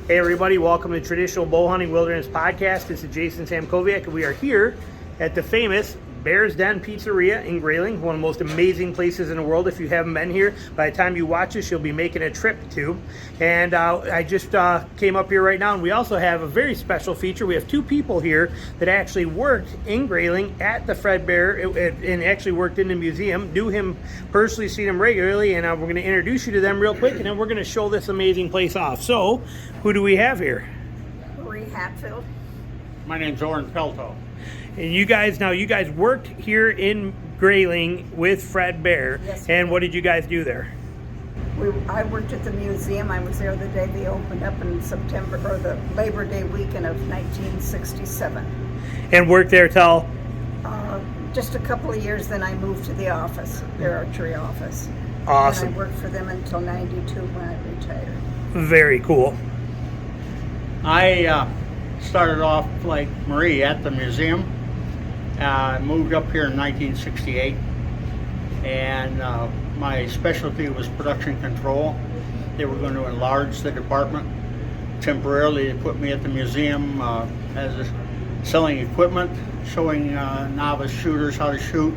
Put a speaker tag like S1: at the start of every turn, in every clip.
S1: Hey everybody, welcome to Traditional Bow Hunting Wilderness Podcast. This is Jason Samkoviak, and we are here at the famous Bear's Den Pizzeria in Grayling, one of the most amazing places in the world. If you haven't been here, by the time you watch this, you'll be making a trip to. And I just came up here right now, and we also have a very special feature. We have two people here that actually worked in Grayling at the Fred Bear and actually worked in the museum. Knew him personally, seen him regularly, and we're going to introduce you to them real quick, and then we're going to show this amazing place off. So, who do we have here?
S2: Marie Hatfield.
S3: My name's Oren Pelto.
S1: And you guys worked here in Grayling with Fred Bear.
S2: Yes.
S1: And what did you guys do there?
S2: I worked at the museum. I was there the day they opened up in September, or the Labor Day weekend of 1967.
S1: And worked there till?
S2: Just a couple of years, then I moved to the office, their archery office.
S1: Awesome.
S2: And I worked for them until 92 when I retired.
S1: Very cool.
S3: I started off like Marie at the museum. Moved up here in 1968, and my specialty was production control. They were going to enlarge the department. Temporarily, they put me at the museum selling equipment, showing novice shooters how to shoot.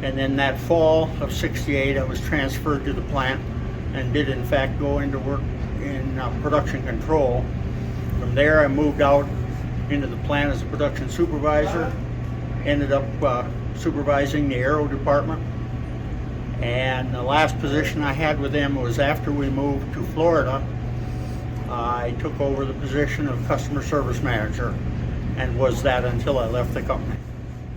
S3: And then that fall of '68, I was transferred to the plant and did in fact go into work in production control. From there, I moved out into the plant as a production supervisor. Ended up supervising the aero department. And the last position I had with them was after we moved to Florida. I took over the position of customer service manager and was that until I left the company.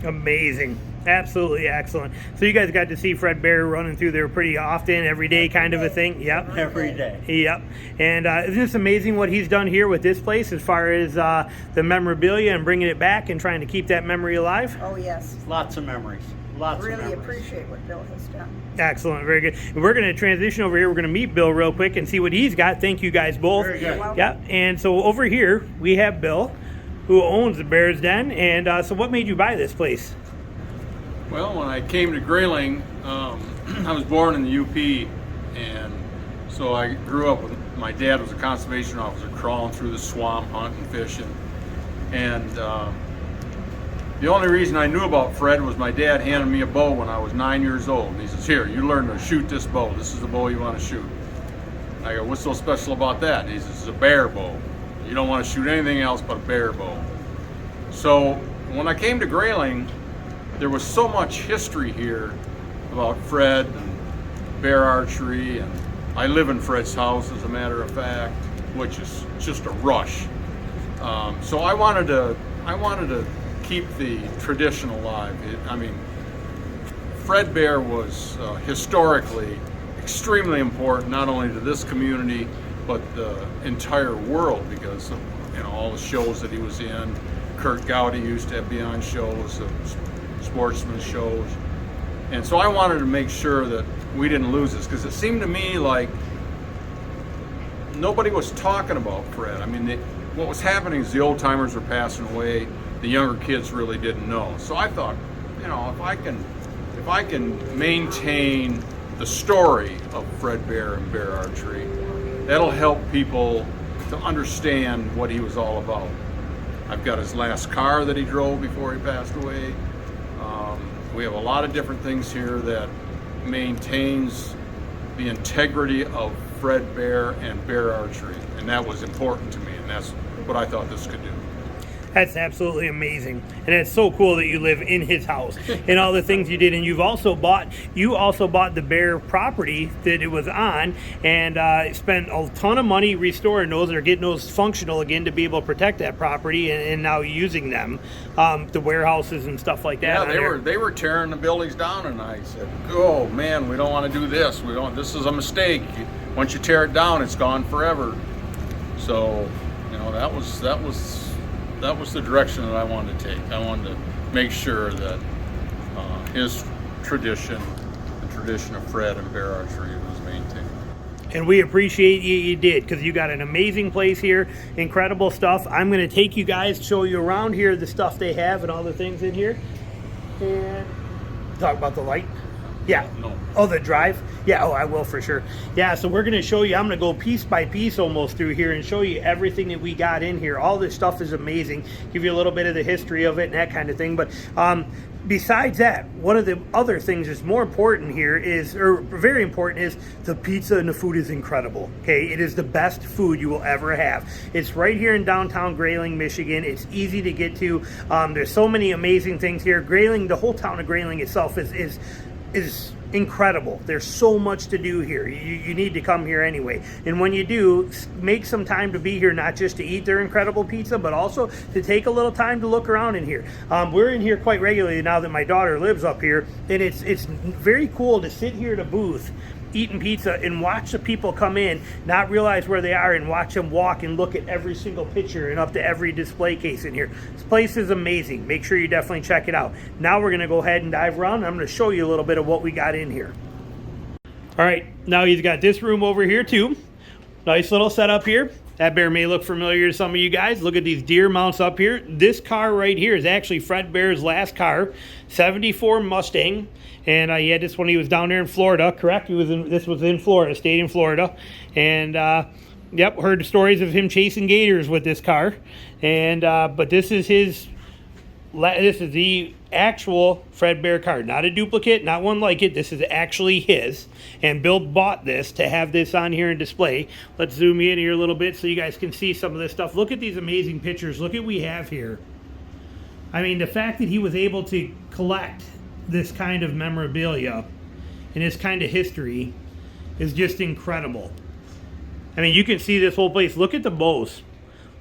S1: Amazing. Absolutely excellent. So you guys got to see Fred Bear running through there pretty often, every day kind of a thing? Yep.
S3: Every day.
S1: Yep. And isn't this amazing what he's done here with this place as far as the memorabilia and bringing it back and trying to keep that memory alive?
S2: Oh, yes.
S3: Lots of memories. Lots of
S2: Really
S3: memories.
S2: appreciate what Bill has done.
S1: Excellent. Very good. And we're going to transition over here. We're going to meet Bill real quick and see what he's got. Thank you guys both.
S3: Very good.
S1: Yep. And so over here we have Bill, who owns the Bear's Den. And so what made you buy this place?
S4: Well, when I came to Grayling, I was born in the UP, and so I grew up with, my dad was a conservation officer, crawling through the swamp, hunting, fishing. And the only reason I knew about Fred was my dad handed me a bow when I was 9 years old. And he says, "Here, you learn to shoot this bow. This is the bow you want to shoot." I go, "What's so special about that?" And he says, "It's a bear bow. You don't want to shoot anything else but a bear bow." So when I came to Grayling, there was so much history here about Fred and bear archery, and I live in Fred's house, as a matter of fact, which is just a rush. So I wanted to keep the tradition alive. Fred Bear was historically extremely important, not only to this community but the entire world, because of all the shows that he was in. Kurt Gowdy used to be on shows, sportsman shows, and so I wanted to make sure that we didn't lose this, because it seemed to me like nobody was talking about Fred. What was happening is the old timers were passing away, the younger kids really didn't know. So I thought, if I can maintain the story of Fred Bear and bear archery, that'll help people to understand what he was all about. I've got his last car that he drove before he passed away. We have a lot of different things here that maintains the integrity of Fred Bear and bear archery, and that was important to me, and that's what I thought this could do.
S1: That's absolutely amazing, and it's so cool that you live in his house and all the things you did. And you also bought the Bear property that it was on, and spent a ton of money restoring those or getting those functional again to be able to protect that property, and now using them, the warehouses and stuff like that.
S4: Yeah, they were tearing the buildings down, and I said, "Oh man, we don't want to do this. This is a mistake. Once you tear it down, it's gone forever." So, that was the direction that I wanted to take. I wanted to make sure that his tradition, the tradition of Fred and bear archery, was maintained.
S1: And we appreciate you did, because you got an amazing place here, incredible stuff. I'm going to take you guys, show you around here the stuff they have and all the things in here, and talk about the light. Yeah.
S4: No.
S1: Oh, the drive? Yeah, oh, I will for sure. Yeah, so we're going to show you, I'm going to go piece by piece almost through here and show you everything that we got in here. All this stuff is amazing. Give you a little bit of the history of it and that kind of thing. But besides that, one of the other things that's more important here is, or very important, is the pizza and the food is incredible. Okay, it is the best food you will ever have. It's right here in downtown Grayling, Michigan. It's easy to get to. There's so many amazing things here. Grayling, the whole town of Grayling itself is incredible. There's so much to do here. You need to come here anyway. And when you do, make some time to be here, not just to eat their incredible pizza, but also to take a little time to look around in here. We're in here quite regularly now that my daughter lives up here, and it's very cool to sit here at a booth eating pizza and watch the people come in, not realize where they are, and watch them walk and look at every single picture and up to every display case in here. This place is amazing. Make sure you definitely check it out. Now we're going to go ahead and dive around. I'm going to show you a little bit of what we got in here. All right, now he's got this room over here too. Nice little setup here. That bear may look familiar to some of you guys. Look at these deer mounts up here. This car right here is actually Fred Bear's last car, 74 Mustang. And he had this when he was down there in Florida, correct? This was in Florida, stayed in Florida. And yep, heard stories of him chasing gators with this car. And but this is the actual Fred Bear car, not a duplicate, not one like it. This is actually his, and Bill bought this to have this on here and display. Let's zoom in here a little bit so you guys can see some of this stuff. Look at these amazing pictures. Look at what we have here. I mean, the fact that he was able to collect this kind of memorabilia and this kind of history is just incredible. I mean, you can see this whole place. Look at the bows.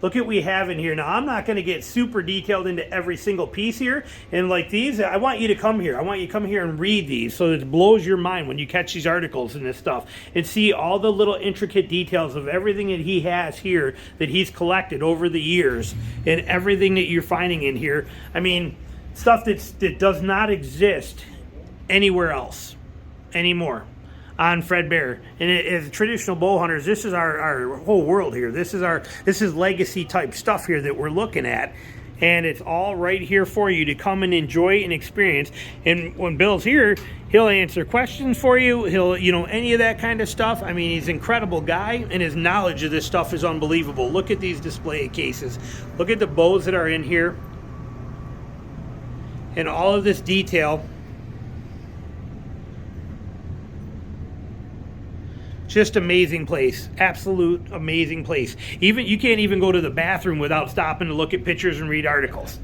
S1: Look at what we have in here. Now, I'm not going to get super detailed into every single piece here. And like these, I want you to come here. I want you to come here and read these so that it blows your mind when you catch these articles and this stuff. And see all the little intricate details of everything that he has here that he's collected over the years. And everything that you're finding in here. I mean, stuff that does not exist anywhere else anymore on Fred Bear. And as traditional bow hunters, this is our whole world here. This is legacy type stuff here that we're looking at, and it's all right here for you to come and enjoy and experience. And when Bill's here, he'll answer questions for you. He'll, any of that kind of stuff. I mean, he's an incredible guy, and his knowledge of this stuff is unbelievable. Look at these display cases. Look at the bows that are in here, and all of this detail. Just amazing place. Absolute amazing place. Even you can't even go to the bathroom without stopping to look at pictures and read articles.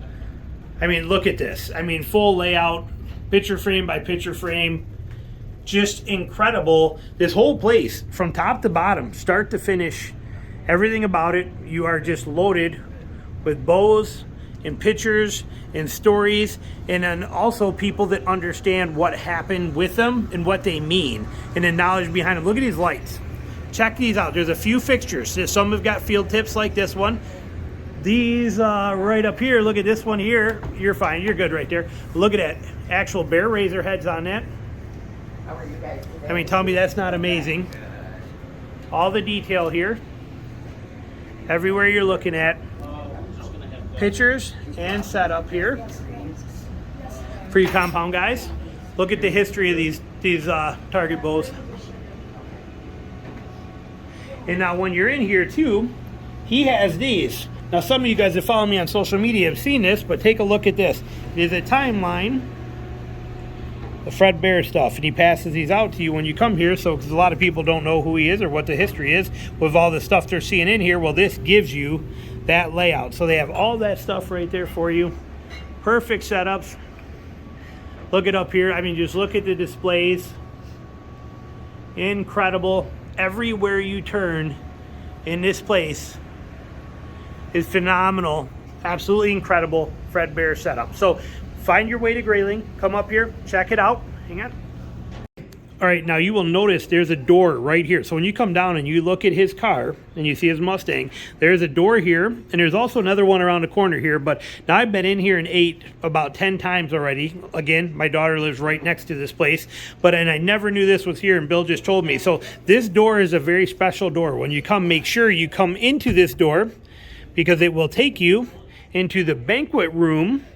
S1: I mean, look at this. I mean, full layout, picture frame by picture frame. Just incredible. This whole place, from top to bottom, start to finish, everything about it, you are just loaded with bows and pictures and stories, and then also people that understand what happened with them and what they mean, and the knowledge behind them. Look at these lights. Check these out. There's a few fixtures. Some have got field tips like this one. These right up here, look at this one here. You're fine. You're good right there. Look at that. Actual bear razor heads on that.
S2: How are you guys today?
S1: I mean, tell me that's not amazing. All the detail here. Everywhere you're looking at. Pictures and setup here for you compound guys. Look at the history of these target bows. And now when you're in here too, he has these. Now some of you guys that follow me on social media have seen this, but take a look at this. It is a timeline of Fred Bear stuff, and he passes these out to you when you come here. So because a lot of people don't know who he is or what the history is with all the stuff they're seeing in here, well, this gives you that layout. So they have all that stuff right there for you. Perfect setups. Look it up here. I mean, just look at the displays. Incredible. Everywhere you turn in this place is phenomenal. Absolutely incredible Fred Bear setup. So find your way to Grayling. Come up here, check it out. Hang on. All right, now you will notice there's a door right here. So when you come down and you look at his car and you see his Mustang, there's a door here, and there's also another one around the corner here. But now I've been in here and ate about 10 times already. Again, my daughter lives right next to this place, and I never knew this was here, and Bill just told me. So this door is a very special door. When you come, make sure you come into this door, because it will take you into the banquet room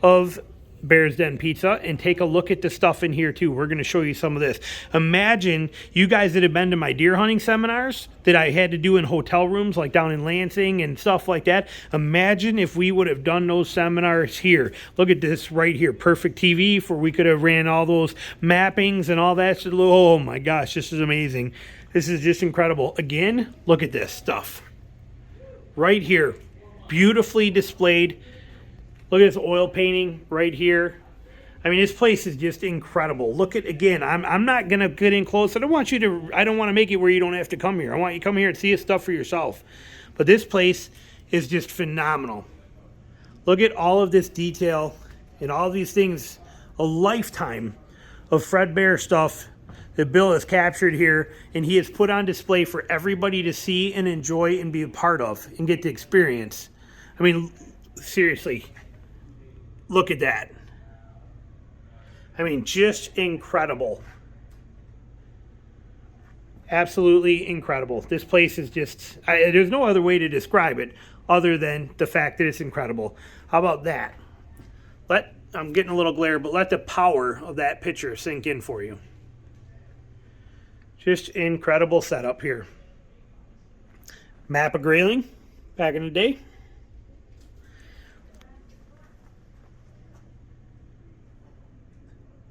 S1: of Bear's Den Pizza and take a look at the stuff in here too. We're going to show you some of this. Imagine you guys that have been to my deer hunting seminars that I had to do in hotel rooms like down in Lansing and stuff like that. Imagine if we would have done those seminars here. Look at this right here. Perfect TV for we could have ran all those mappings and all that. Oh my gosh, this is amazing. This is just incredible. Again, look at this stuff right here. Beautifully displayed. Look at this oil painting right here. I mean, this place is just incredible. Look at, again, I'm not going to get in close. I don't want to make it where you don't have to come here. I want you to come here and see this stuff for yourself. But this place is just phenomenal. Look at all of this detail and all these things. A lifetime of Fred Bear stuff that Bill has captured here, and he has put on display for everybody to see and enjoy and be a part of and get to experience. I mean, seriously. Look at that. I mean, just incredible. Absolutely incredible. This place is just, there's no other way to describe it other than the fact that it's incredible. How about that? I'm getting a little glare, but let the power of that picture sink in for you. Just incredible setup here. Map of Grayling back in the day.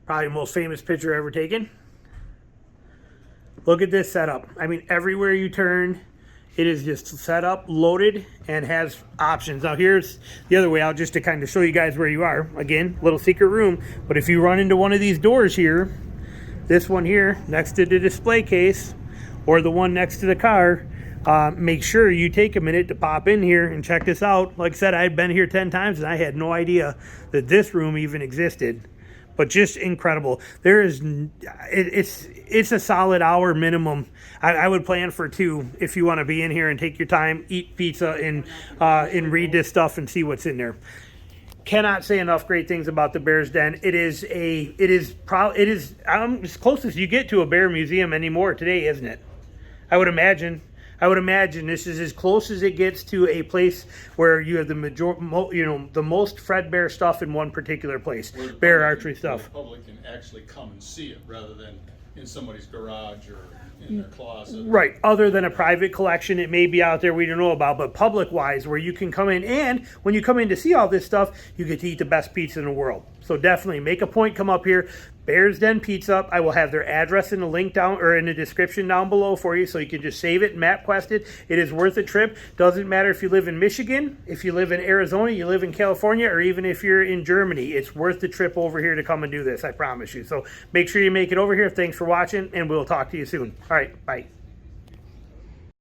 S1: Probably the most famous picture ever taken. Look at this setup. I mean, everywhere you turn, it is just set up, loaded, and has options. Now here's the other way out, just to kind of show you guys where you are. Again, little secret room. But if you run into one of these doors here, this one here, next to the display case, or the one next to the car, make sure you take a minute to pop in here and check this out. Like I said, I've been here 10 times, and I had no idea that this room even existed. But just incredible. It's a solid hour minimum. I would plan for 2 if you want to be in here and take your time, eat pizza, and read this stuff and see what's in there. Cannot say enough great things about the Bear's Den. It is as close as you get to a bear museum anymore today, isn't it? I would imagine this is as close as it gets to a place where you have the most Fred Bear stuff in one particular place. Bear archery stuff.
S4: The public can actually come and see it rather than in somebody's garage or in their closet.
S1: Right. Other than a private collection, it may be out there we don't know about, but public-wise, where you can come in, and when you come in to see all this stuff, you get to eat the best pizza in the world. So definitely make a point, come up here. Bear's Den Pizza. I will have their address in the link down or in the description down below for you, so you can just save it and MapQuest it. It is worth a trip. Doesn't matter if you live in Michigan, if you live in Arizona, you live in California, or even if you're in Germany. It's worth the trip over here to come and do this, I promise you. So make sure you make it over here. Thanks for watching, and we'll talk to you soon. All right, bye.